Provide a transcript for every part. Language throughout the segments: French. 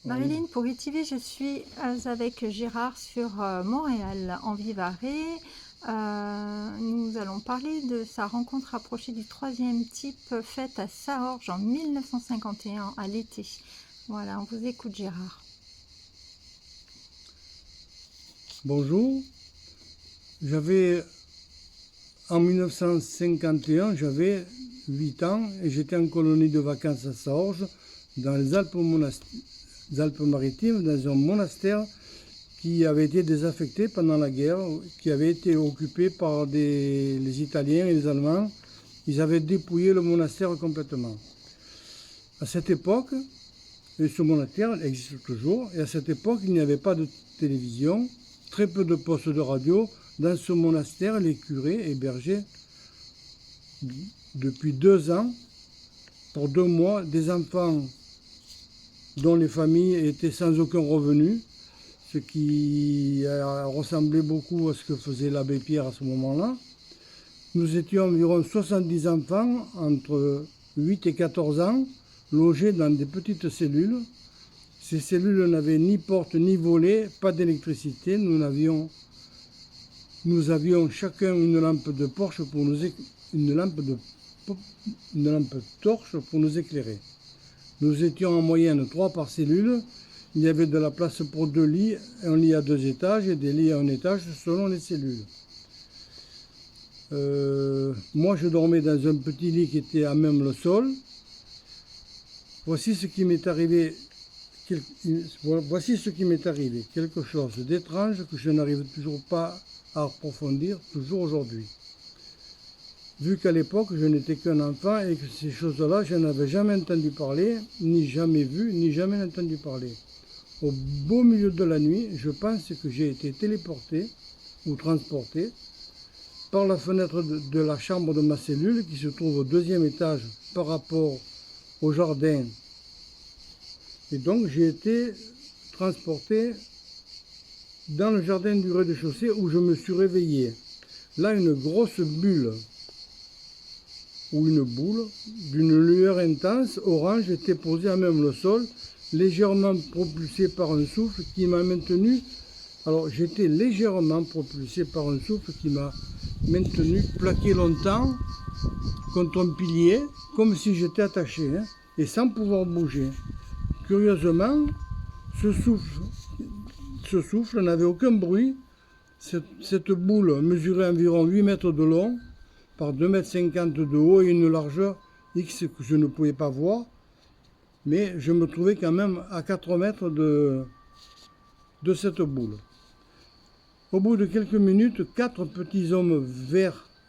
Marilyn, pour ITV, je suis avec Gérard sur Montréal, en Vivarais. Nous allons parler de sa rencontre rapprochée du troisième type faite à Saorge en 1951, à l'été. Voilà, on vous écoute Gérard. Bonjour, en 1951, j'avais 8 ans et j'étais en colonie de vacances à Saorge, dans les Alpes-Maritimes, dans un monastère qui avait été désaffecté pendant la guerre, qui avait été occupé par les Italiens et les Allemands. Ils avaient dépouillé le monastère complètement. À cette époque, et ce monastère existe toujours, et à cette époque, il n'y avait pas de télévision, très peu de postes de radio. Dans ce monastère, les curés hébergeaient depuis 2 ans, pour 2 mois, des enfants dont les familles étaient sans aucun revenu, ce qui ressemblait beaucoup à ce que faisait l'abbé Pierre à ce moment-là. Nous étions environ 70 enfants entre 8 et 14 ans, logés dans des petites cellules. Ces cellules n'avaient ni porte ni volet, pas d'électricité. Nous avions chacun une lampe de torche pour nous éclairer. Nous étions en moyenne 3 par cellule. Il y avait de la place pour 2 lits, un lit à 2 étages et des lits à 1 étage selon les cellules. Moi, je dormais dans un petit lit qui était à même le sol. Voici ce qui m'est arrivé. Quelque chose d'étrange que je n'arrive toujours pas à approfondir, toujours aujourd'hui. Vu qu'à l'époque, je n'étais qu'un enfant et que ces choses-là, je n'avais jamais entendu parler, ni jamais vu, ni jamais entendu parler. Au beau milieu de la nuit, je pense que j'ai été téléporté ou transporté par la fenêtre de la chambre de ma cellule qui se trouve au 2e étage par rapport au jardin. Et donc j'ai été transporté dans le jardin du rez-de-chaussée où je me suis réveillé. Là, une grosse bulle ou une boule d'une lueur intense orange était posée à même le sol, légèrement propulsée par un souffle qui m'a maintenu. Alors j'étais légèrement propulsé par un souffle qui m'a maintenu plaqué longtemps contre un pilier, comme si j'étais attaché, et sans pouvoir bouger. Curieusement, ce souffle n'avait aucun bruit. Cette boule mesurait environ 8 mètres de long par 2,50 m de haut et une largeur X que je ne pouvais pas voir. Mais je me trouvais quand même à 4 mètres de cette boule. Au bout de quelques minutes, 4 petits hommes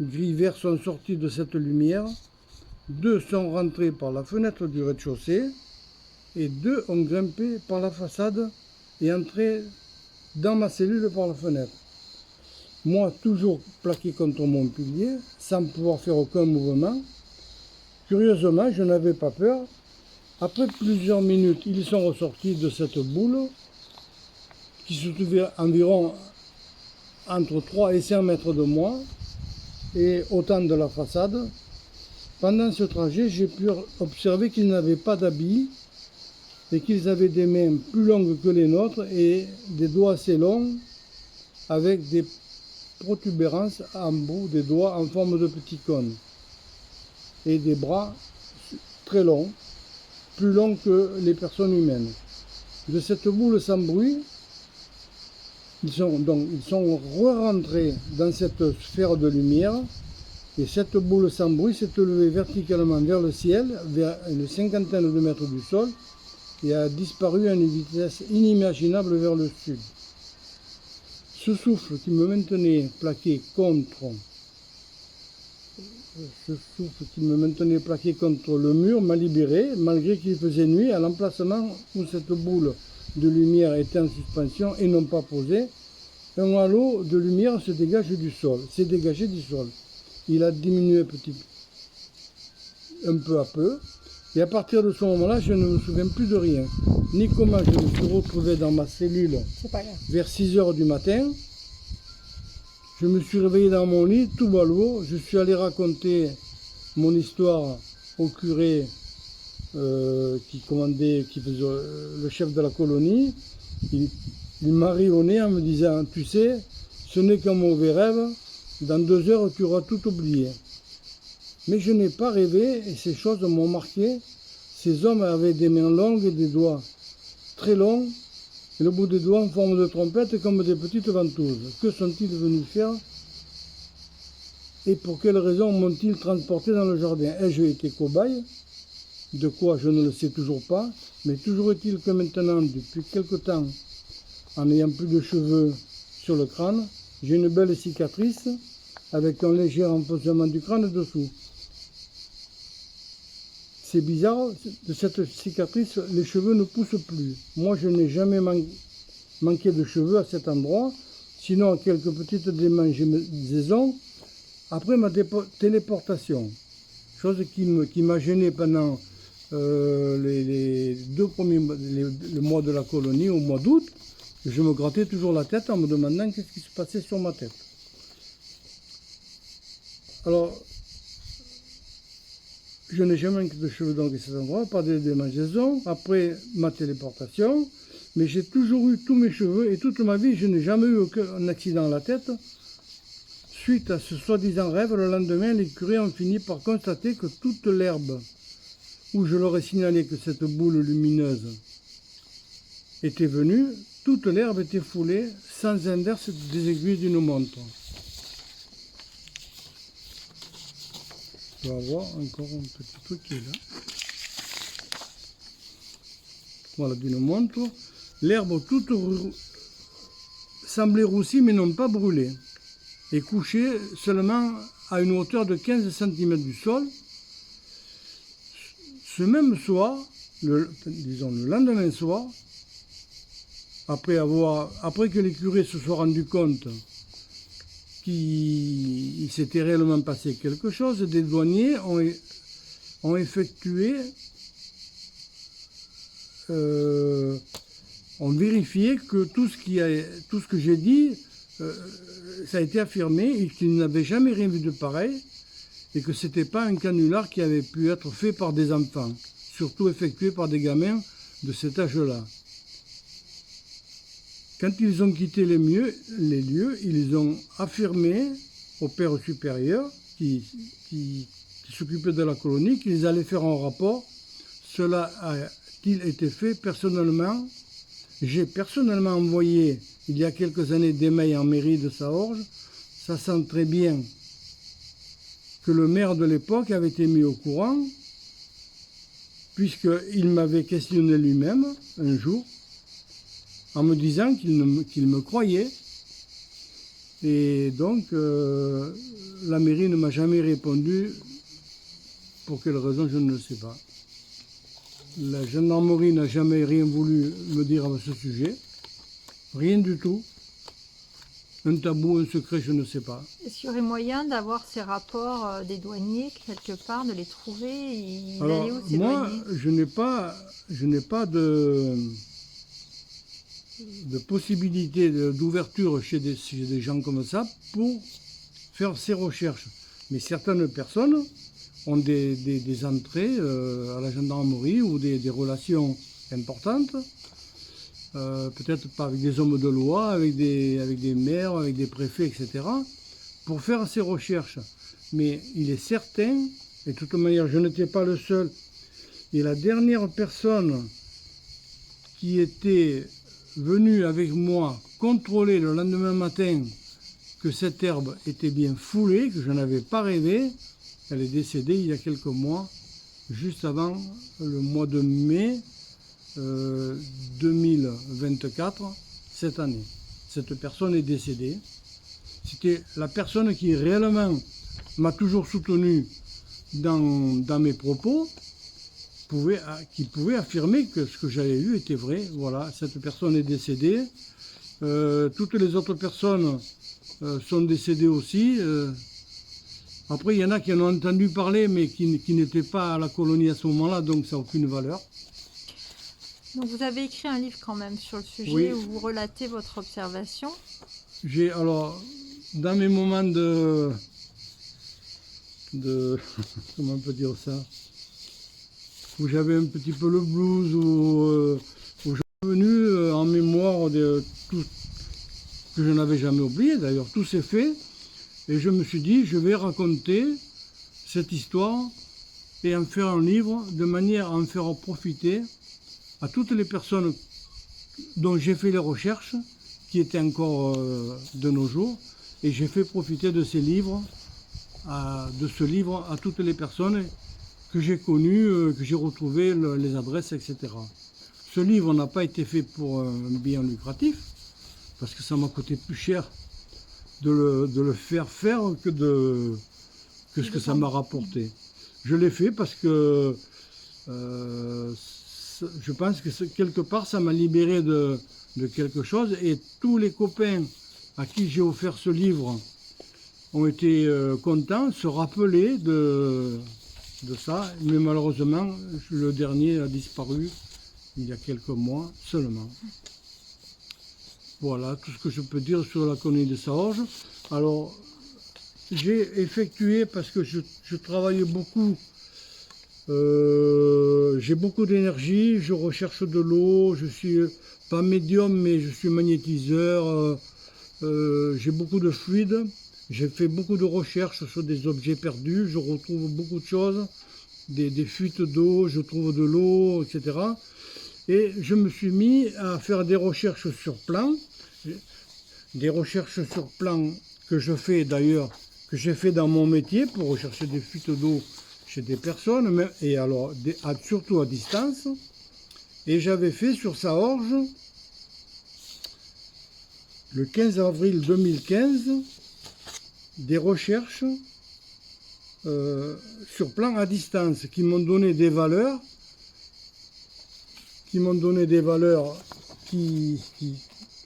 gris-vert sont sortis de cette lumière. 2 sont rentrés par la fenêtre du rez-de-chaussée et 2 ont grimpé par la façade et entré dans ma cellule par la fenêtre. Moi, toujours plaqué contre mon pilier, sans pouvoir faire aucun mouvement. Curieusement, je n'avais pas peur. Après plusieurs minutes, ils sont ressortis de cette boule qui se trouvait environ entre 3 et 5 mètres de moi et autant de la façade. Pendant ce trajet, j'ai pu observer qu'ils n'avaient pas d'habits et qu'ils avaient des mains plus longues que les nôtres et des doigts assez longs avec des protubérances en bout des doigts en forme de petits cônes et des bras très longs, plus longs que les personnes humaines. De cette boule sans bruit, ils sont re-rentrés dans cette sphère de lumière et cette boule sans bruit s'est élevée verticalement vers le ciel, vers une cinquantaine de mètres du sol et a disparu à une vitesse inimaginable vers le sud. Ce souffle qui me maintenait plaqué contre le mur m'a libéré, malgré qu'il faisait nuit, à l'emplacement où cette boule de lumière était en suspension et non pas posée. Un halo de lumière s'est dégagé du sol. Il a diminué un peu à peu. Et à partir de ce moment-là, je ne me souviens plus de rien. Ni comment je me suis retrouvé dans ma cellule vers 6 h du matin. Je me suis réveillé dans mon lit, tout balourd. Je suis allé raconter mon histoire au curé qui faisait le chef de la colonie, il m'a ri au nez en me disant, tu sais, ce n'est qu'un mauvais rêve, dans 2 heures tu auras tout oublié. Mais je n'ai pas rêvé et ces choses m'ont marqué. Ces hommes avaient des mains longues et des doigts très longs, et le bout des doigts en forme de trompette comme des petites ventouses. Que sont-ils venus faire et pour quelles raisons m'ont-ils transporté dans le jardin? Ai-je été cobaye? De quoi, je ne le sais toujours pas, mais toujours est-il que maintenant, depuis quelque temps, en n'ayant plus de cheveux sur le crâne, j'ai une belle cicatrice avec un léger renfoncement du crâne dessous. C'est bizarre, de cette cicatrice, les cheveux ne poussent plus. Moi, je n'ai jamais manqué de cheveux à cet endroit, sinon à quelques petites démangeaisons après ma téléportation. Chose qui m'a gêné pendant les 2 premiers le mois de la colonie, au mois d'août. Je me grattais toujours la tête en me demandant qu'est-ce qui se passait sur ma tête. Alors, je n'ai jamais manqué de cheveux donc à cet endroit, pas de démangeaisons, après ma téléportation, mais j'ai toujours eu tous mes cheveux et toute ma vie, je n'ai jamais eu aucun accident à la tête. Suite à ce soi-disant rêve, le lendemain, les curés ont fini par constater que toute l'herbe, où je leur ai signalé que cette boule lumineuse était venue, toute l'herbe était foulée, sans inverse des aiguilles d'une montre. On va voir encore un petit truc qui est là. Voilà, d'une montre. L'herbe toute semblait roussie mais non pas brûlée. Et couchée seulement à une hauteur de 15 cm du sol. Ce même soir, le lendemain soir, après que les curés se soient rendus compte qu'il s'était réellement passé quelque chose, des douaniers ont effectué, ont vérifié que tout ce que j'ai dit, ça a été affirmé et qu'ils n'avaient jamais rien vu de pareil et que ce n'était pas un canular qui avait pu être fait par des enfants, surtout effectué par des gamins de cet âge-là. Quand ils ont quitté les lieux, ils ont affirmé au père supérieur qui s'occupait de la colonie qu'ils allaient faire un rapport. Cela a-t-il été fait personnellement? J'ai personnellement envoyé, il y a quelques années, des mails en mairie de Saorge. Ça sent très bien que le maire de l'époque avait été mis au courant, puisqu'il m'avait questionné lui-même un jour, en me disant qu'il me croyait. Et donc, la mairie ne m'a jamais répondu. Pour quelle raison, je ne le sais pas. La gendarmerie n'a jamais rien voulu me dire à ce sujet. Rien du tout. Un tabou, un secret, je ne sais pas. Est-ce qu'il y aurait moyen d'avoir ces rapports des douaniers quelque part, de les trouver? Alors, moi, je n'ai pas de possibilité d'ouverture chez des gens comme ça pour faire ces recherches. Mais certaines personnes ont des entrées à la gendarmerie ou des relations importantes, peut-être pas avec des hommes de loi, avec des maires, avec des préfets, etc., pour faire ces recherches. Mais il est certain, et de toute manière je n'étais pas le seul, et la dernière personne qui était venue avec moi contrôler le lendemain matin que cette herbe était bien foulée, que je n'avais pas rêvé, elle est décédée il y a quelques mois, juste avant le mois de mai 2024, cette année. Cette personne est décédée. C'était la personne qui réellement m'a toujours soutenu dans mes propos, qui pouvait affirmer que ce que j'avais lu était vrai. Voilà, cette personne est décédée. Toutes les autres personnes sont décédées aussi. Après, il y en a qui en ont entendu parler, mais qui n'étaient pas à la colonie à ce moment-là, donc ça n'a aucune valeur. Donc vous avez écrit un livre quand même sur le sujet, oui, où vous relatez votre observation. Alors, dans mes moments de comment on peut dire ça, où j'avais un petit peu le blues, où je suis venu en mémoire de tout que je n'avais jamais oublié d'ailleurs, tout s'est fait, et je me suis dit, je vais raconter cette histoire et en faire un livre, de manière à en faire profiter à toutes les personnes dont j'ai fait les recherches, qui étaient encore de nos jours, et j'ai fait profiter de ces livres, de ce livre à toutes les personnes que j'ai connues, que j'ai retrouvées, les adresses, etc. Ce livre n'a pas été fait pour un bien lucratif, parce que ça m'a coûté plus cher de le faire que ce que ça m'a rapporté. Je l'ai fait parce que je pense que quelque part ça m'a libéré de quelque chose, et tous les copains à qui j'ai offert ce livre ont été contents, se rappelaient de ça, mais malheureusement le dernier a disparu il y a quelques mois seulement. Voilà tout ce que je peux dire sur la colonie de Saorge. Alors, j'ai effectué, parce que je travaille beaucoup, j'ai beaucoup d'énergie, je recherche de l'eau, je suis pas médium, mais je suis magnétiseur, j'ai beaucoup de fluide, j'ai fait beaucoup de recherches sur des objets perdus, je retrouve beaucoup de choses, des fuites d'eau, je trouve de l'eau, etc. Et je me suis mis à faire des recherches sur plan, que je fais d'ailleurs, que j'ai fait dans mon métier pour rechercher des fuites d'eau chez des personnes, et alors surtout à distance. Et j'avais fait sur Saorge, le 15 avril 2015, des recherches sur plan à distance qui m'ont donné des valeurs,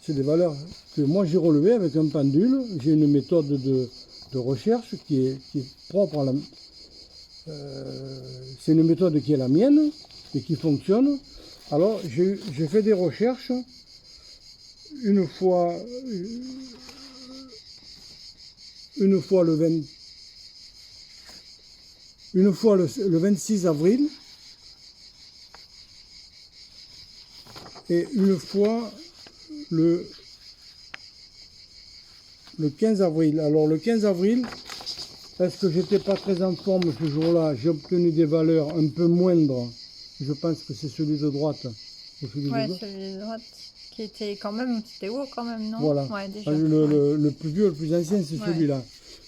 c'est des valeurs que moi j'ai relevées avec un pendule. J'ai une méthode de recherche qui est propre à la... c'est une méthode qui est la mienne et qui fonctionne. Alors j'ai fait des recherches une fois le 26 avril et une fois le 15 avril. Alors le 15 avril, est-ce que j'étais pas très en forme ce jour-là? J'ai obtenu des valeurs un peu moindres. Je pense que c'est celui de droite. Celui de droite qui était quand même, c'était haut quand même, non? Voilà. Ouais, déjà. Le plus vieux, le plus ancien, c'est celui-là.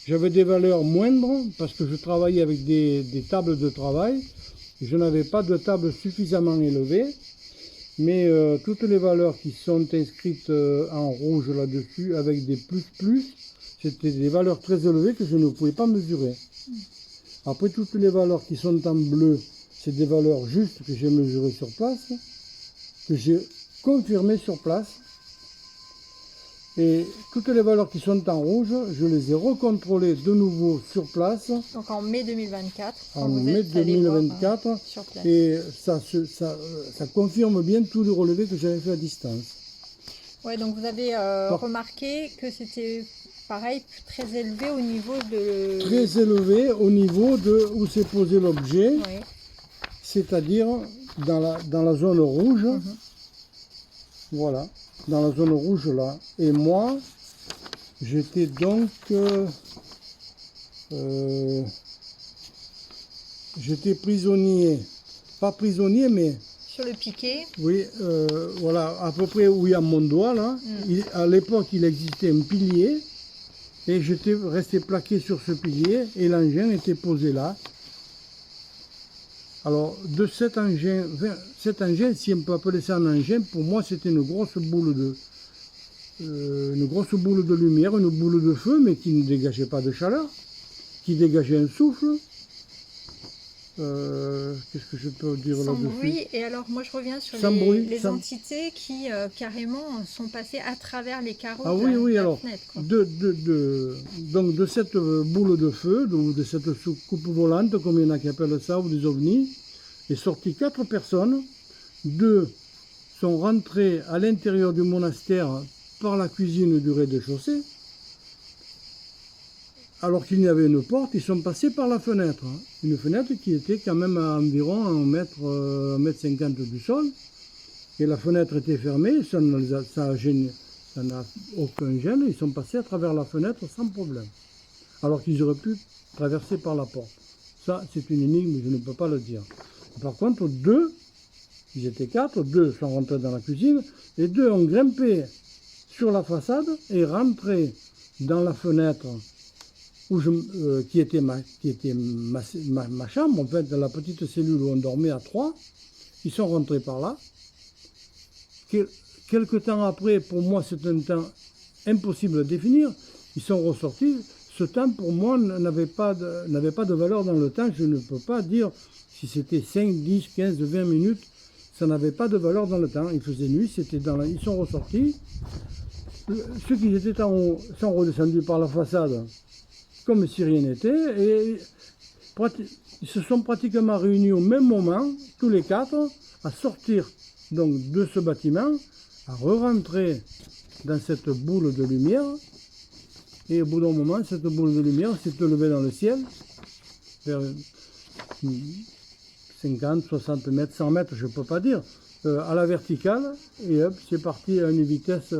J'avais des valeurs moindres parce que je travaillais avec des tables de travail. Je n'avais pas de table suffisamment élevée. Mais toutes les valeurs qui sont inscrites en rouge là-dessus, avec des plus, c'était des valeurs très élevées que je ne pouvais pas mesurer. Après, toutes les valeurs qui sont en bleu, c'est des valeurs justes que j'ai mesurées sur place, que j'ai confirmées sur place. Et toutes les valeurs qui sont en rouge, je les ai recontrôlées de nouveau sur place. Donc en mai 2024. En mai 2024. Sur place. Et ça confirme bien tous les relevés que j'avais fait à distance. Ouais, donc vous avez remarqué que c'était pareil, très élevé au niveau de... Très élevé au niveau de où s'est posé l'objet, oui. C'est-à-dire dans la zone rouge. Voilà. Dans la zone rouge là. Et moi, j'étais donc j'étais prisonnier, pas prisonnier mais sur le piquet. Oui, voilà, à peu près où il y a mon doigt là. À l'époque, il existait un pilier et j'étais resté plaqué sur ce pilier et l'engin était posé là. Alors, de cet engin, si on peut appeler ça un engin, pour moi c'était une grosse boule de lumière, une boule de feu, mais qui ne dégageait pas de chaleur, qui dégageait un souffle. Qu'est-ce que je peux dire là-dessus? Sans bruit. Et alors, moi je reviens sur les entités qui carrément sont passées à travers les carreaux de la fenêtre. Quoi. Donc de cette boule de feu, de cette soucoupe volante, comme il y en a qui appellent ça, ou des ovnis, est sorti 4 personnes. 2 sont rentrées à l'intérieur du monastère par la cuisine du rez-de-chaussée. alors qu'il y avait une porte, ils sont passés par la fenêtre. Hein. Une fenêtre qui était quand même à environ 1 mètre 50 du sol. Et la fenêtre était fermée, ça n'a aucun gêne. Ils sont passés à travers la fenêtre sans problème. Alors qu'ils auraient pu traverser par la porte. Ça, c'est une énigme, je ne peux pas le dire. Par contre, deux, ils étaient 4, 2 sont rentrés dans la cuisine, et 2 ont grimpé sur la façade et rentré dans la fenêtre où qui était ma chambre, en fait, dans la petite cellule où on dormait à 3. Ils sont rentrés par là. Quelque temps après, pour moi, c'est un temps impossible à définir. Ils sont ressortis. Ce temps, pour moi, n'avait pas de valeur dans le temps. Je ne peux pas dire si c'était 5, 10, 15, 20 minutes. Ça n'avait pas de valeur dans le temps. Il faisait nuit, ils sont ressortis. Ceux qui étaient en haut sont redescendus par la façade comme si rien n'était. Et ils se sont pratiquement réunis au même moment, tous les 4, à sortir donc de ce bâtiment, à re-rentrer dans cette boule de lumière. Et au bout d'un moment, cette boule de lumière s'est élevée dans le ciel, vers 50, 60 mètres, 100 mètres, je ne peux pas dire, à la verticale, et hop, c'est parti à une vitesse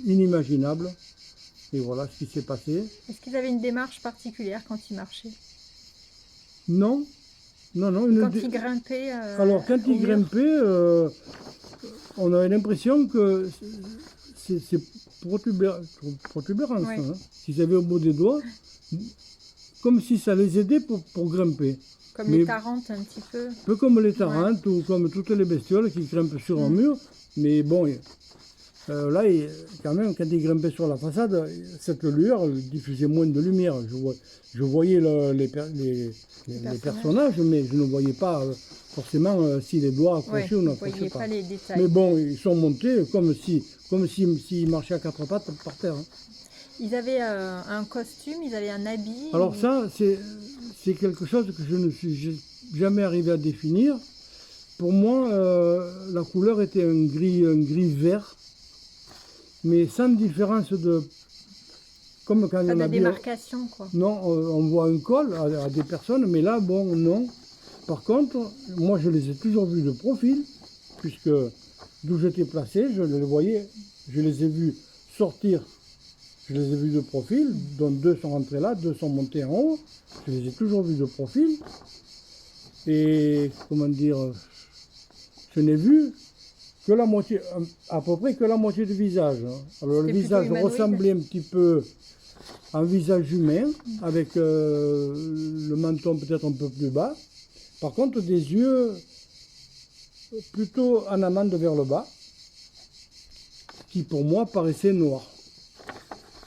inimaginable. Et voilà ce qui s'est passé. Est-ce qu'ils avaient une démarche particulière quand ils marchaient? Non. Non. Quand ils grimpaient alors, quand ils grimpaient, on avait l'impression que c'est protubérance. Ouais. Hein, qu'ils avaient au bout des doigts, comme si ça les aidait pour grimper. Comme les tarantes, un petit peu. Un peu comme les tarantes, ou comme toutes les bestioles qui grimpent sur un mur. Mais bon, là, quand même, quand ils grimpaient sur la façade, cette lueur diffusait moins de lumière. Je voyais les personnages, mais je ne voyais pas forcément si les doigts accrochaient ou non. n'accrochaient Vous ne voyez pas les détails. Mais bon, ils sont montés comme s'ils marchaient à 4 pattes par terre. Hein. Ils avaient un costume, ils avaient un habit. Alors ça, c'est quelque chose que je ne suis jamais arrivé à définir. Pour moi, la couleur était un gris vert, mais sans différence de... Comme quand pas de démarcation, quoi. Non, on voit un col à des personnes, mais là, bon, non. Par contre, moi, je les ai toujours vus de profil, puisque d'où j'étais placé, je les voyais, je les ai vus sortir, je les ai vus de profil, dont 2 sont rentrés là, 2 sont montés en haut, je les ai toujours vus de profil. Et, comment dire, je n'ai vu que la moitié, à peu près que la moitié du visage. Hein. Alors le visage ressemblait un petit peu à un visage humain, avec le menton peut-être un peu plus bas. Par contre, des yeux plutôt en amande vers le bas, qui pour moi paraissaient noirs.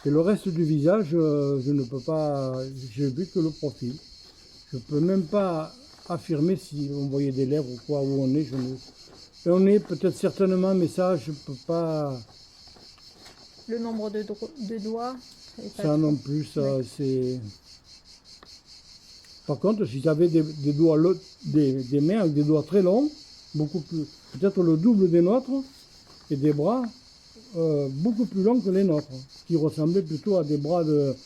Et le reste du visage, je ne peux pas, j'ai vu que le profil. Je ne peux même pas affirmer si on voyait des lèvres ou quoi, où on est. Et on est peut-être certainement, mais ça, je ne peux pas... Le nombre de doigts ça non plus, ça c'est... Par contre, si j'avais des doigts, des mains avec des doigts très longs, beaucoup plus, peut-être le double des nôtres, et des bras beaucoup plus longs que les nôtres, qui ressemblaient plutôt à des bras de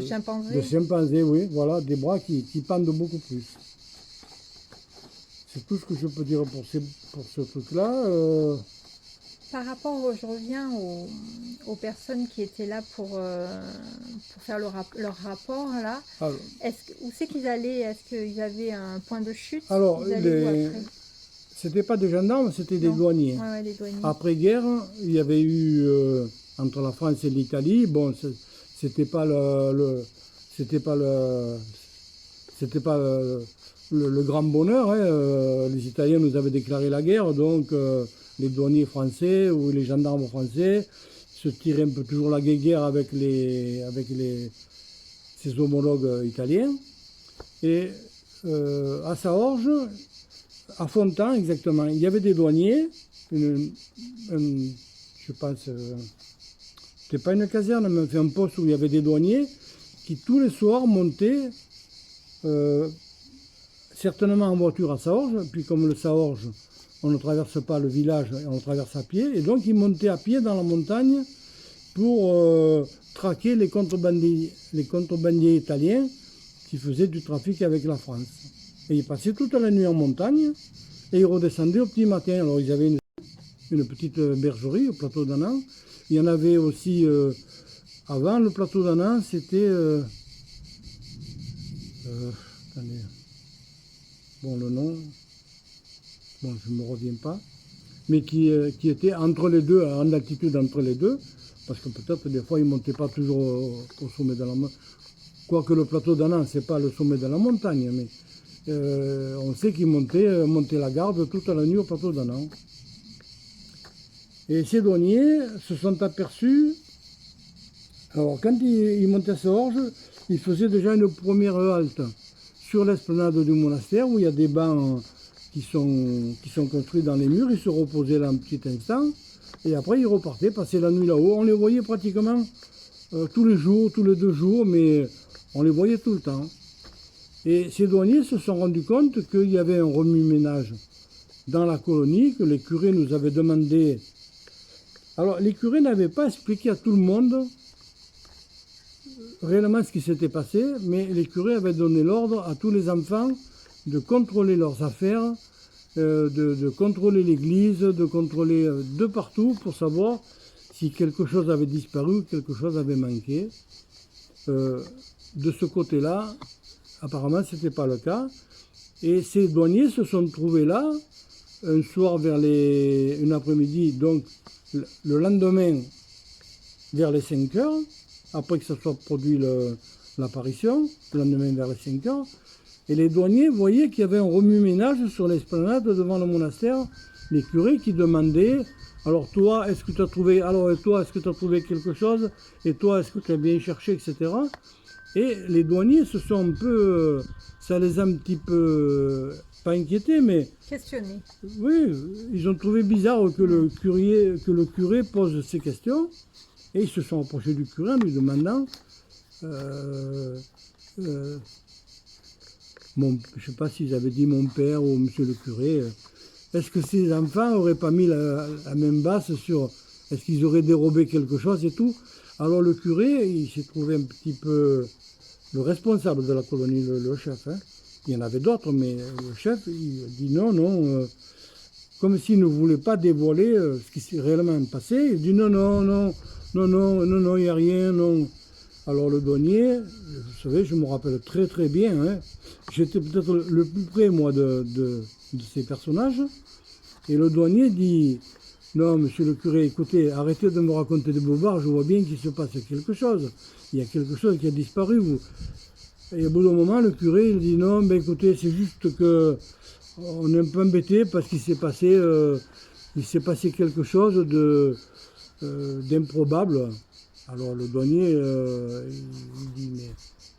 chimpanzé. De chimpanzé, oui, voilà, des bras qui pendent beaucoup plus. C'est tout ce que je peux dire pour ce truc-là. Par rapport, je reviens aux personnes qui étaient là pour faire leur rapport, là. Alors, Où c'est qu'ils allaient? Est-ce qu'ils avaient un point de chute? Alors, c'était pas des gendarmes, c'était des douaniers. Ouais, les douaniers. Après-guerre, il y avait eu, entre la France et l'Italie, bon, c'était pas le grand bonheur. Hein. Les Italiens nous avaient déclaré la guerre, donc les douaniers français ou les gendarmes français se tiraient un peu toujours la guéguerre avec ses homologues italiens. Et à Saorge, à Fontan exactement, il y avait des douaniers, je pense, c'était pas une caserne, mais un poste où il y avait des douaniers qui tous les soirs montaient certainement en voiture à Saorge, puis comme le Saorge, on ne traverse pas le village, on le traverse à pied, et donc ils montaient à pied dans la montagne pour traquer les contrebandiers italiens qui faisaient du trafic avec la France. Et ils passaient toute la nuit en montagne et ils redescendaient au petit matin. Alors ils avaient une petite bergerie au plateau d'Annan. Il y en avait aussi avant le plateau d'Annan, c'était... attendez. Bon, le nom, bon, je ne me reviens pas, mais qui était entre les deux, en altitude entre les deux, parce que peut-être des fois ils ne montaient pas toujours au sommet de la montagne. Quoique le plateau d'Annan, ce n'est pas le sommet de la montagne, mais on sait qu'ils montaient la garde toute la nuit au plateau d'Annan. Et ces douaniers se sont aperçus, alors quand ils montaient à Sorge, ils faisaient déjà une première halte sur l'esplanade du monastère où il y a des bancs qui sont construits dans les murs. Ils se reposaient là un petit instant et après ils repartaient, passaient la nuit là-haut. On les voyait pratiquement tous les jours, tous les 2 jours, mais on les voyait tout le temps. Et ces douaniers se sont rendus compte qu'il y avait un remue-ménage dans la colonie, que les curés nous avaient demandé. Alors les curés n'avaient pas expliqué à tout le monde réellement ce qui s'était passé, mais les curés avaient donné l'ordre à tous les enfants de contrôler leurs affaires, de contrôler l'église, de contrôler de partout pour savoir si quelque chose avait disparu ou quelque chose avait manqué. De ce côté-là, apparemment, ce n'était pas le cas. Et ces douaniers se sont trouvés là, un soir une après-midi, donc le lendemain vers les 5 heures, après que ça soit produit l'apparition, le lendemain vers les 5 heures, et les douaniers voyaient qu'il y avait un remue-ménage sur l'esplanade devant le monastère, les curés qui demandaient, alors toi, est-ce que tu as trouvé, quelque chose, et toi, est-ce que tu as bien cherché, etc. Et les douaniers se sont un peu, ça les a un petit peu, pas inquiétés, mais... Questionnés. Oui, ils ont trouvé bizarre que le curé pose ces questions. Et ils se sont approchés du curé en lui demandant, je ne sais pas s'ils avaient dit mon père ou monsieur le curé, est-ce que ces enfants n'auraient pas mis la main basse sur, est-ce qu'ils auraient dérobé quelque chose et tout. Alors le curé, il s'est trouvé un petit peu le responsable de la colonie, le chef. Hein. Il y en avait d'autres, mais le chef, il dit non, comme s'il ne voulait pas dévoiler ce qui s'est réellement passé. Il dit non, il n'y a rien, non. Alors le douanier, vous savez, je me rappelle très très bien, hein, j'étais peut-être le plus près, moi, de ces personnages. Et le douanier dit, non, monsieur le curé, écoutez, arrêtez de me raconter des bobards, je vois bien qu'il se passe quelque chose. Il y a quelque chose qui a disparu. Et au bout d'un moment, le curé, il dit, non, ben écoutez, c'est juste que on est un peu embêté parce qu'il s'est passé quelque chose d'improbable. Alors le douanier, il dit, mais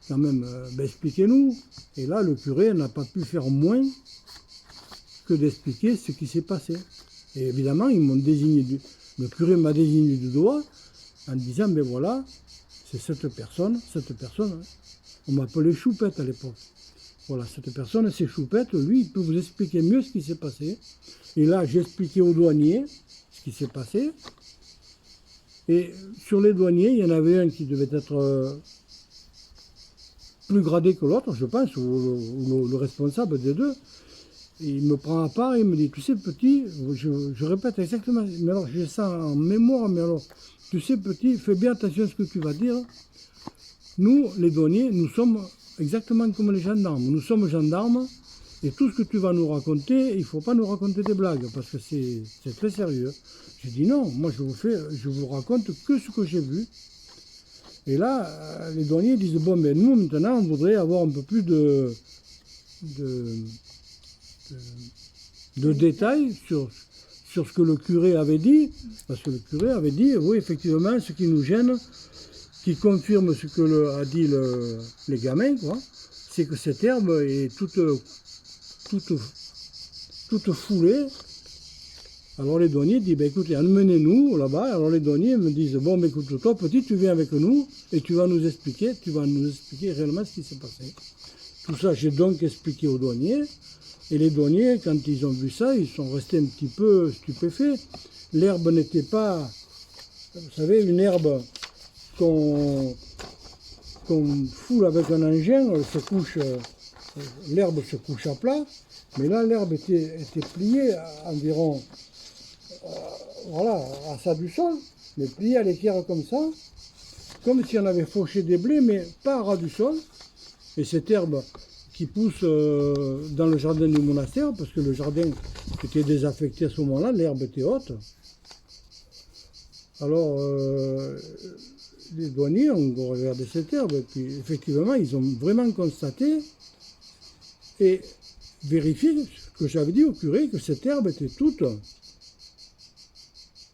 quand même, expliquez-nous. Et là, le curé n'a pas pu faire moins que d'expliquer ce qui s'est passé. Et évidemment, le curé m'a désigné du doigt en disant, ben voilà, c'est cette personne, on m'appelait Choupette à l'époque. Voilà, cette personne, c'est Choupette, lui, il peut vous expliquer mieux ce qui s'est passé. Et là, j'ai expliqué au douanier ce qui s'est passé. Et sur les douaniers, il y en avait un qui devait être plus gradé que l'autre, je pense, ou le responsable des deux. Et il me prend à part et il me dit, tu sais petit, je répète exactement, mais alors j'ai ça en mémoire, mais alors, tu sais petit, fais bien attention à ce que tu vas dire. Nous, les douaniers, nous sommes exactement comme les gendarmes. Nous sommes gendarmes et tout ce que tu vas nous raconter, il ne faut pas nous raconter des blagues parce que c'est très sérieux. J'ai dit non, moi je vous raconte que ce que j'ai vu. Et là, les douaniers disent, bon, ben nous maintenant, on voudrait avoir un peu plus de détails sur ce que le curé avait dit, parce que le curé avait dit, oui, effectivement, ce qui nous gêne, qui confirme ce que a dit les gamins, quoi, c'est que cette herbe est toute foulée. Alors les douaniers disent, ben, écoutez, emmenez-nous là-bas. Alors les douaniers me disent, bon, ben, écoute, toi, petit, tu viens avec nous et tu vas nous expliquer réellement ce qui s'est passé. Tout ça, j'ai donc expliqué aux douaniers. Et les douaniers, quand ils ont vu ça, ils sont restés un petit peu stupéfaits. L'herbe n'était pas vous savez, une herbe qu'on foule avec un engin, l'herbe se couche à plat, mais là l'herbe était pliée à environ voilà, à ça du sol, mais pliée à l'équerre comme ça, comme si on avait fauché des blés, mais pas à ras du sol. Et cette herbe qui pousse dans le jardin du monastère, parce que le jardin était désaffecté à ce moment-là, l'herbe était haute. Alors, les douaniers ont regardé cette herbe, et puis effectivement, ils ont vraiment constaté et vérifié ce que j'avais dit au curé, que cette herbe était toute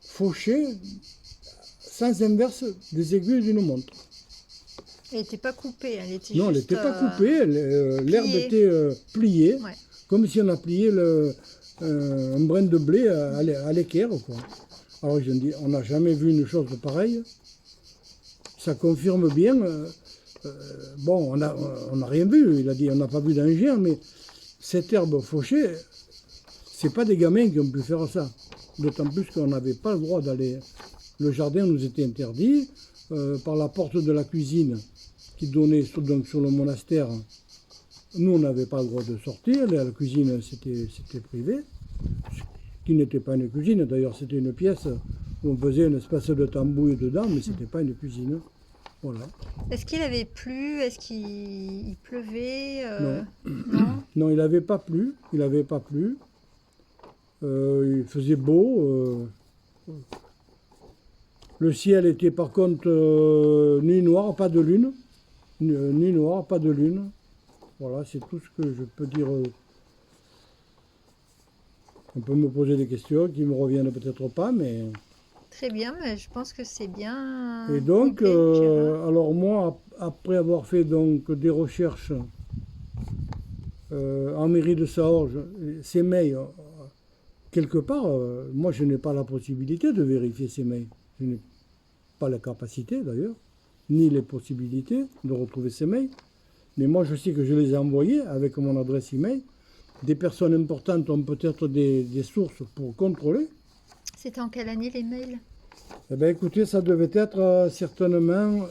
fauchée, sans inverse des aiguilles d'une montre. Elle n'était pas coupée, elle était non, elle juste, n'était pas coupée, l'herbe était pliée, ouais. comme si on a plié un brin de blé à l'équerre, quoi. Alors ils ont dit, on n'a jamais vu une chose pareille. Ça confirme bien. Bon, on n'a rien vu. Il a dit, on n'a pas vu d'engin, mais cette herbe fauchée, c'est pas des gamins qui ont pu faire ça. D'autant plus qu'on n'avait pas le droit d'aller. Le jardin nous était interdit par la porte de la cuisine qui donnait donc sur le monastère. Nous, on n'avait pas le droit de sortir. La cuisine, c'était privé. Qui n'était pas une cuisine, d'ailleurs c'était une pièce où on faisait une espèce de tambouille dedans, mais c'était pas une cuisine. Voilà. Est-ce qu'il avait plu? Est-ce qu'il pleuvait? Non. Non. Non, il n'avait pas plu. Il n'avait pas plu. Il faisait beau. Le ciel était par contre nuit noire, pas de lune. Nuit noire, pas de lune. Voilà, c'est tout ce que je peux dire. On peut me poser des questions qui me reviennent peut-être pas, mais... Très bien, mais je pense que c'est bien. Et donc, complet, Gérard. alors moi, après avoir fait donc des recherches en mairie de Saorge, ces mails, quelque part, moi je n'ai pas la possibilité de vérifier ces mails. Je n'ai pas la capacité d'ailleurs, ni les possibilités de retrouver ces mails. Mais moi je sais que je les ai envoyés avec mon adresse email. Des personnes importantes ont peut-être des sources pour contrôler. C'était en quelle année les mails? Eh bien, écoutez, ça devait être certainement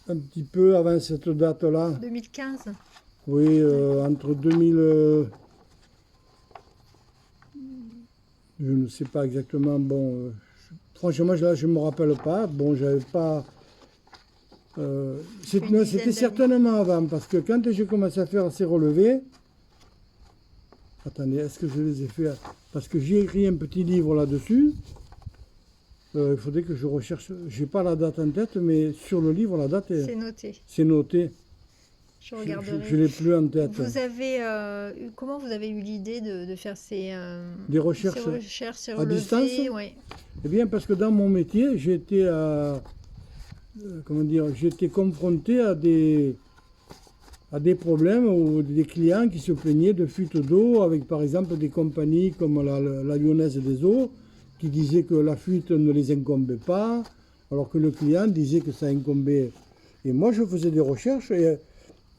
un petit peu avant cette date-là. 2015. Oui, entre 2000... je ne sais pas exactement. Bon, franchement, là, je ne me rappelle pas. Bon, j'avais pas... c'était certainement avant, parce que quand j'ai commencé à faire ces relevés... Attendez, est-ce que je les ai fait? Parce que j'ai écrit un petit livre là-dessus. Il faudrait que je recherche. Je n'ai pas la date en tête, mais sur le livre, la date est... C'est noté. C'est noté. Je regarderai. Je ne l'ai plus en tête. Vous avez, comment vous avez eu l'idée de faire Des recherches ces à relevés, distance? ouais. Eh bien, parce que dans mon métier, j'ai été comment dire, j'ai été confronté à des problèmes ou des clients qui se plaignaient de fuites d'eau avec par exemple des compagnies comme la Lyonnaise des Eaux qui disaient que la fuite ne les incombait pas alors que le client disait que ça incombait. Et moi je faisais des recherches et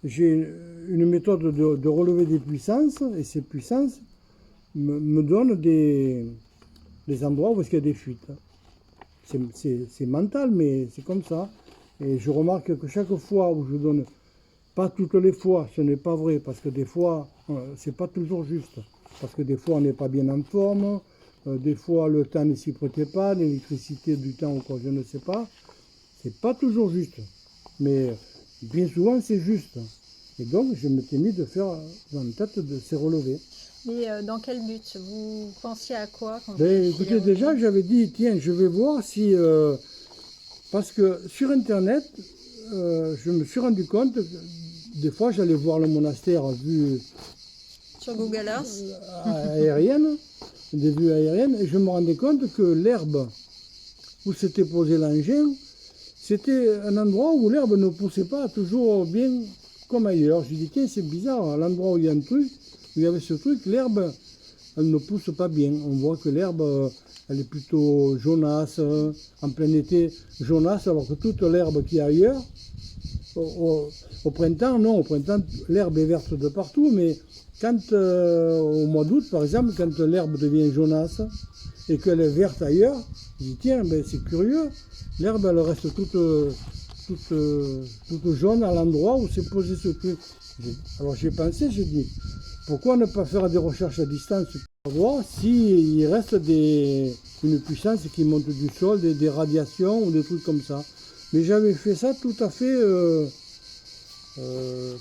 j'ai une méthode de relever des puissances et ces puissances me donnent des endroits où il y a des fuites. C'est mental mais c'est comme ça. Et je remarque que chaque fois où je donne... Pas toutes les fois, ce n'est pas vrai, parce que des fois, c'est pas toujours juste. Parce que des fois, on n'est pas bien en forme, des fois, le temps ne s'y prêtait pas, l'électricité du temps ou quoi, je ne sais pas. C'est pas toujours juste. Mais bien souvent, c'est juste. Et donc, je m'étais mis de faire dans la tête de ces relevés. Et dans quel but? Vous pensiez à quoi quand Ben, vous écoutez, déjà, j'avais dit, tiens, je vais voir si... parce que sur Internet, je me suis rendu compte que des fois, j'allais voir le monastère à vue sur Google Earth aérienne, des vues aériennes, et je me rendais compte que l'herbe où s'était posé l'engin, c'était un endroit où l'herbe ne poussait pas toujours bien comme ailleurs. Je dis, tiens, c'est bizarre, à l'endroit où il y a un truc, où il y avait ce truc, l'herbe, elle ne pousse pas bien. On voit que l'herbe, elle est plutôt jaunasse, en plein été, jaunasse, alors que toute l'herbe qui est ailleurs, Au printemps, non, au printemps, l'herbe est verte de partout, mais quand, au mois d'août, par exemple, quand l'herbe devient jaunasse et qu'elle est verte ailleurs, je dis, tiens, ben, c'est curieux, l'herbe, elle reste toute jaune à l'endroit où s'est posé ce truc. Alors j'ai pensé, j'ai dit, pourquoi ne pas faire des recherches à distance pour voir s'il reste une puissance qui monte du sol, des radiations ou des trucs comme ça. Mais j'avais fait ça tout à fait,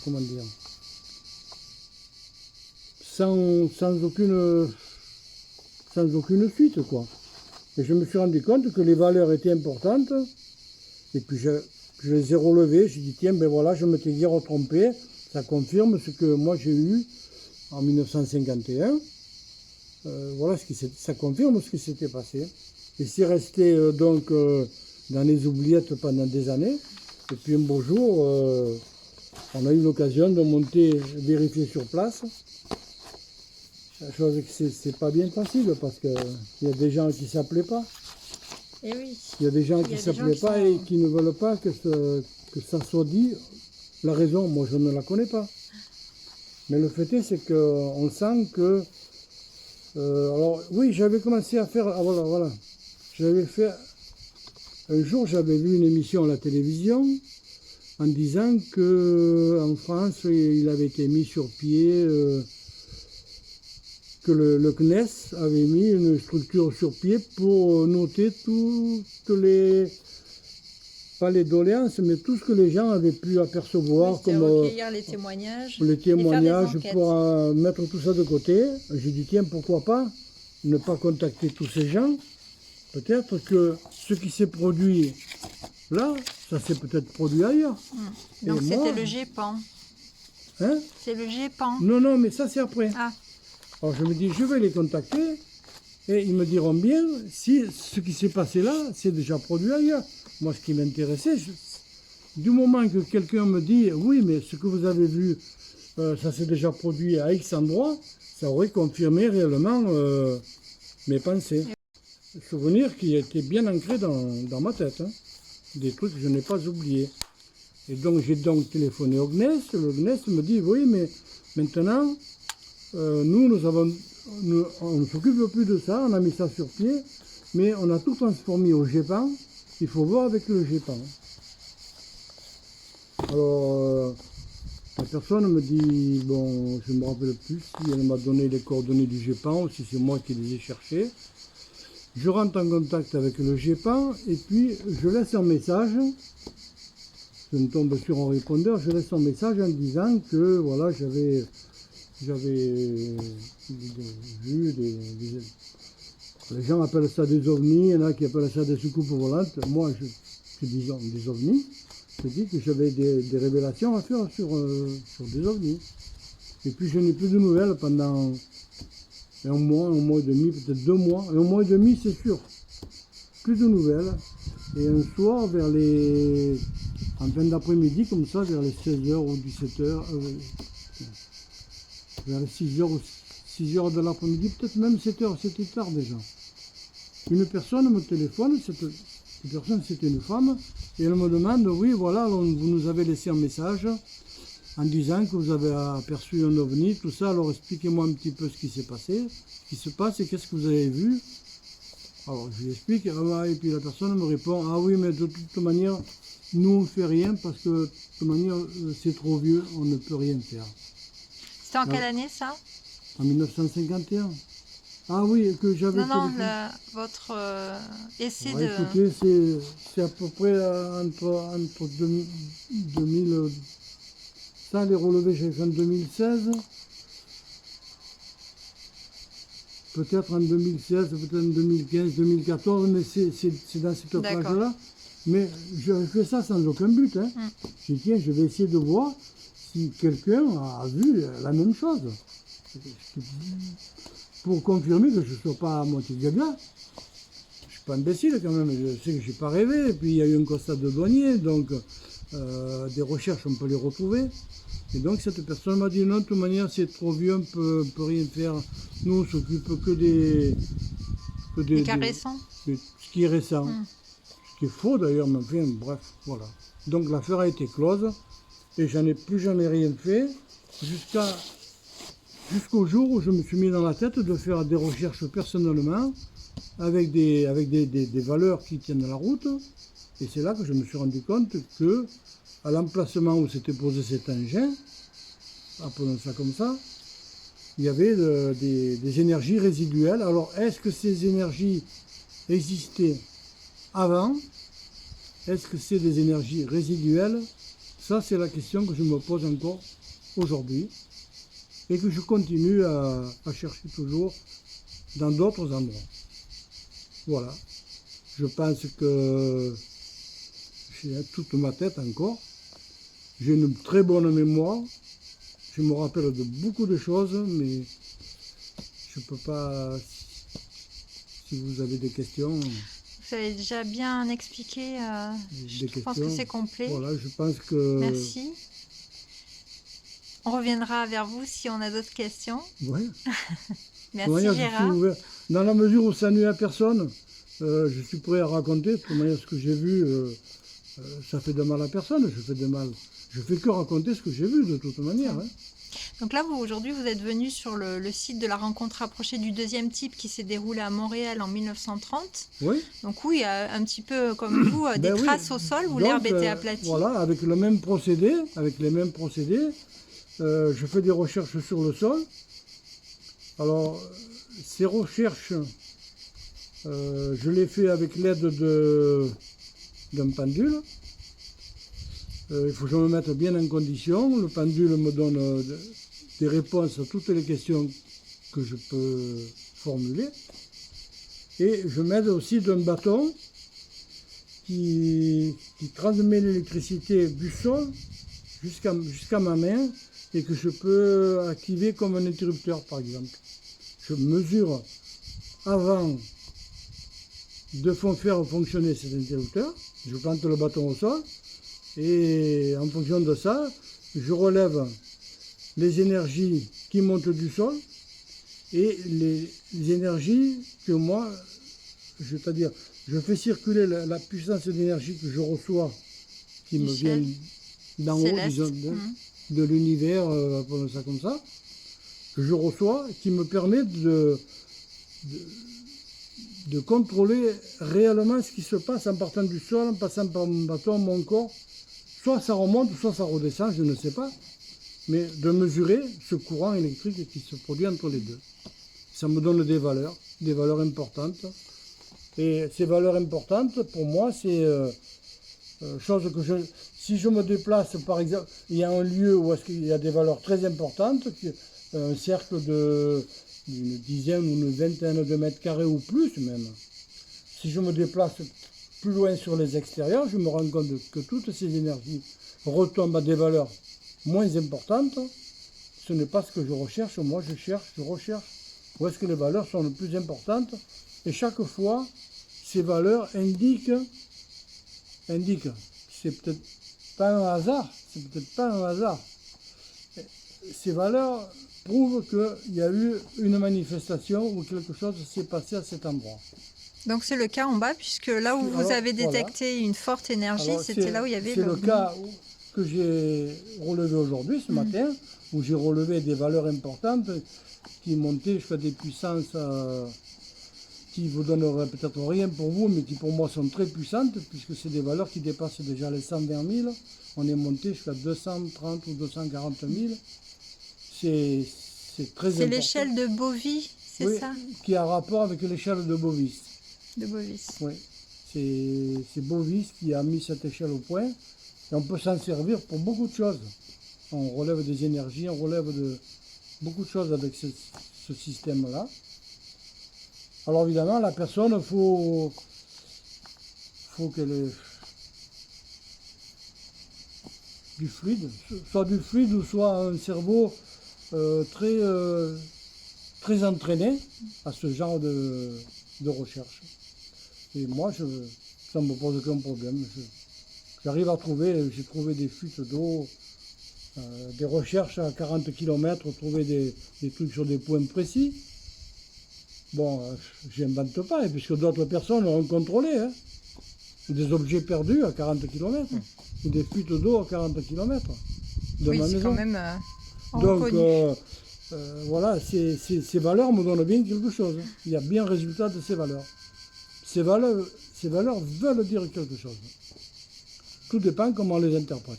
comment dire, sans aucune suite, quoi. Et je me suis rendu compte que les valeurs étaient importantes, et puis je les ai relevées, j'ai dit, tiens, ben voilà, je m'étais hier trompé, ça confirme ce que moi j'ai eu en 1951. Voilà, ça confirme ce qui s'était passé. Et c'est resté donc dans les oubliettes pendant des années. Et puis un beau jour, on a eu l'occasion de monter, vérifier sur place. La chose que c'est pas bien facile parce qu'il y a des gens qui ne s'appelaient pas. Et oui. Il y a des gens qui ne s'appelaient pas et qui ne veulent pas que ça soit dit. La raison, moi je ne la connais pas. Mais le fait est, c'est qu'on sent que... alors oui, j'avais commencé à faire... Ah, voilà. J'avais fait... Un jour, j'avais vu une émission à la télévision en disant qu'en France, il avait été mis sur pied... que le CNES avait mis une structure sur pied pour noter toutes les... pas les doléances, mais tout ce que les gens avaient pu apercevoir. Oui, comme recueillir les témoignages pour mettre tout ça de côté. J'ai dit, tiens, pourquoi pas ne pas contacter tous ces gens. Peut-être que ce qui s'est produit là, ça s'est peut-être produit ailleurs. Donc c'était le GEPAN. Hein? C'est le GEPAN. Non, mais ça c'est après. Ah. Alors je me dis, je vais les contacter et ils me diront bien si ce qui s'est passé là, c'est déjà produit ailleurs. Moi, ce qui m'intéressait, du moment que quelqu'un me dit, oui, mais ce que vous avez vu, ça s'est déjà produit à X endroit, ça aurait confirmé réellement mes pensées. Souvenirs qui étaient bien ancrés dans ma tête, hein. Des trucs que je n'ai pas oubliés. Et donc, j'ai donc téléphoné au CNES. Le CNES me dit, oui, mais maintenant... nous on ne s'occupe plus de ça, on a mis ça sur pied, mais on a tout transformé au GEPAN, il faut voir avec le GEPAN. Alors, la personne me dit, bon, je ne me rappelle plus si elle m'a donné les coordonnées du GEPAN ou si c'est moi qui les ai cherchées. Je rentre en contact avec le GEPAN et puis je laisse un message. Je me tombe sur un répondeur, je laisse un message en disant que voilà, j'avais vu les gens appellent ça des ovnis, il y en a qui appellent ça des soucoupes volantes. Moi, je dis des ovnis. Je dis que j'avais des révélations à faire sur des ovnis. Et puis je n'ai plus de nouvelles pendant un mois et demi, peut-être 2 mois. Et un mois et demi, c'est sûr. Plus de nouvelles. Et un soir, en fin d'après-midi, comme ça, vers les 16h ou 17h, vers les 6h de l'après-midi, peut-être même 7h, c'était tard déjà. Une personne me téléphone, cette personne c'était une femme, et elle me demande, oui voilà, vous nous avez laissé un message en disant que vous avez aperçu un ovni, tout ça, alors expliquez-moi un petit peu ce qui s'est passé, ce qui se passe et qu'est-ce que vous avez vu. Alors je lui explique, et puis la personne me répond, ah oui, mais de toute manière, nous on ne fait rien parce que de toute manière c'est trop vieux, on ne peut rien faire. C'était en quelle année ça? En 1951. Ah oui, que j'avais... Non, votre essai de... Écoutez, c'est à peu près entre 2000... Ça, les relevés, j'ai fait en 2016. Peut-être en 2016, peut-être en 2015, 2014, mais c'est dans cette plage-là. Mais j'avais fait ça sans aucun but. Hein. J'ai dit, tiens, je vais essayer de voir si quelqu'un a vu la même chose. Pour confirmer que je ne sois pas à moitié gaga. Je ne suis pas imbécile quand même, je sais que je n'ai pas rêvé. Et puis il y a eu un constat de douanier, donc des recherches, on peut les retrouver. Et donc cette personne m'a dit, non, de toute manière, c'est trop vieux, on ne peut rien faire. Nous, on ne s'occupe que des cas récents. Ce qui est récent. Ce qui est faux d'ailleurs, mais enfin, bref, voilà. Donc l'affaire a été close. et j'en ai plus jamais rien fait jusqu'au jour où je me suis mis dans la tête de faire des recherches personnellement avec des valeurs qui tiennent la route. Et c'est là que je me suis rendu compte que à l'emplacement où s'était posé cet engin, appelons ça comme ça, il y avait des énergies résiduelles. Alors, est-ce que ces énergies existaient avant? Est-ce que c'est des énergies résiduelles? Ça, c'est la question que je me pose encore aujourd'hui et que je continue à chercher toujours dans d'autres endroits. Voilà. Je pense que j'ai toute ma tête encore. J'ai une très bonne mémoire. Je me rappelle de beaucoup de choses, mais je ne peux pas... Si vous avez des questions... Vous avez déjà bien expliqué. Je pense que c'est complet. Voilà, je pense que... Merci. On reviendra vers vous si on a d'autres questions. Oui. Merci manière, Gérard. Dans la mesure où ça nuit à personne, je suis prêt à raconter. De toute manière, ce que j'ai vu, ça fait de mal à personne. Je fais que raconter ce que j'ai vu de toute manière. Hein. Donc là, aujourd'hui, vous êtes venu sur le site de la rencontre rapprochée du deuxième type qui s'est déroulée à Montréal en 1930. Oui. Donc oui, il y a un petit peu comme vous, des traces au sol où l'herbe était aplatie. Voilà, avec le même procédé, je fais des recherches sur le sol. Alors, ces recherches, je les fais avec l'aide d'un pendule. Il faut que je me mette bien en condition. Le pendule me donne des réponses à toutes les questions que je peux formuler. Et je m'aide aussi d'un bâton qui transmet l'électricité du sol jusqu'à ma main et que je peux activer comme un interrupteur, par exemple. Je mesure avant de faire fonctionner cet interrupteur. Je plante le bâton au sol. Et en fonction de ça, je relève les énergies qui montent du sol et les énergies que moi, c'est-à-dire, je fais circuler la puissance d'énergie que je reçois, qui me vient d'en haut, disons, de l'univers, appelons ça comme ça, que je reçois, qui me permet de contrôler réellement ce qui se passe en partant du sol, en passant par mon bâton, mon corps. Soit ça remonte, soit ça redescend, je ne sais pas. Mais de mesurer ce courant électrique qui se produit entre les deux. Ça me donne des valeurs importantes. Et ces valeurs importantes, pour moi, c'est chose que si je me déplace, par exemple, il y a un lieu où il y a des valeurs très importantes, un cercle d'une dizaine ou une vingtaine de mètres carrés ou plus même. Si je me déplace plus loin sur les extérieurs, je me rends compte que toutes ces énergies retombent à des valeurs moins importantes. Ce n'est pas ce que je recherche. Moi, je recherche où est-ce que les valeurs sont les plus importantes. Et chaque fois, ces valeurs indiquent, c'est peut-être pas un hasard, ces valeurs prouvent qu'il y a eu une manifestation ou quelque chose s'est passé à cet endroit. Donc c'est le cas en bas, puisque là où vous avez détecté une forte énergie, c'était là où il y avait le cas que j'ai relevé aujourd'hui, ce matin, où j'ai relevé des valeurs importantes qui montaient jusqu'à des puissances qui vous donneraient peut-être rien pour vous, mais qui pour moi sont très puissantes, puisque c'est des valeurs qui dépassent déjà les 120 000. On est monté jusqu'à 230 ou 240 000. C'est très important. C'est l'échelle de Bovis, c'est ça? Qui a rapport avec l'échelle de Bovis. De Bovis. Oui, c'est Bovis qui a mis cette échelle au point. Et on peut s'en servir pour beaucoup de choses. On relève des énergies, on relève beaucoup de choses avec ce système-là. Alors évidemment, la personne, il faut qu'elle ait du fluide, soit du fluide ou soit un cerveau très entraîné à ce genre de recherche. Et moi, ça ne me pose aucun problème. J'arrive à j'ai trouvé des fuites d'eau, des recherches à 40 km, trouver des trucs sur des points précis. Bon, je n'invente pas, puisque d'autres personnes ont contrôlé. Hein. Des objets perdus à 40 km, ou des fuites d'eau à 40 km. de Oui, ma c'est maison. quand même Donc reconnu. voilà, ces valeurs me donnent bien quelque chose. Il y a bien résultat de ces valeurs. Ces valeurs veulent dire quelque chose. Tout dépend comment on les interprète.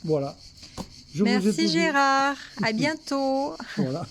Voilà. Je vous ai Merci tout dit. Gérard, à bientôt. Voilà.